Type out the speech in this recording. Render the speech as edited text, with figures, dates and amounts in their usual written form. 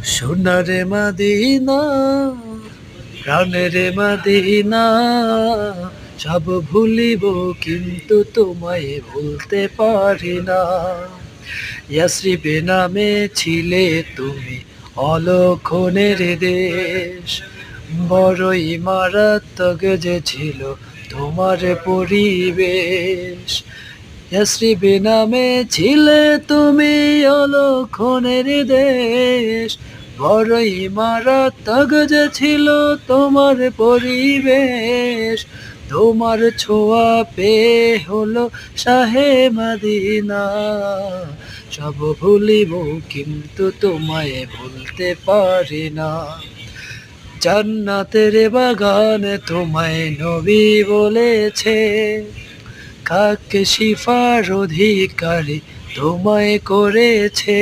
সোনারে Medina, প্রাণের Medina, সব ভুলিব কিন্তু তোমায় ভুলতে পারি না। ইয়াসরিবে নামে ছিলে তুমি অলক্ষণের দেশ, বড়ই মারাত্মক যে ছিল তোমার পরিবেশ। ইয়াসরিবে নামে ছিলে তুমি অলক্ষণের দেশ, বড়ই মারাত্মক যে ছিল তোমার পরিবেশ। তোমার ছোঁয়া পেয়ে হলো শাহে মদিনা, সব ভুলিব কিন্তু তোমায় ভুলতে পারি না। জান্নাতের বাগানে তোমায় নবী বলেছে, কাকে শিফার অধিকারী তোমায় করেছে।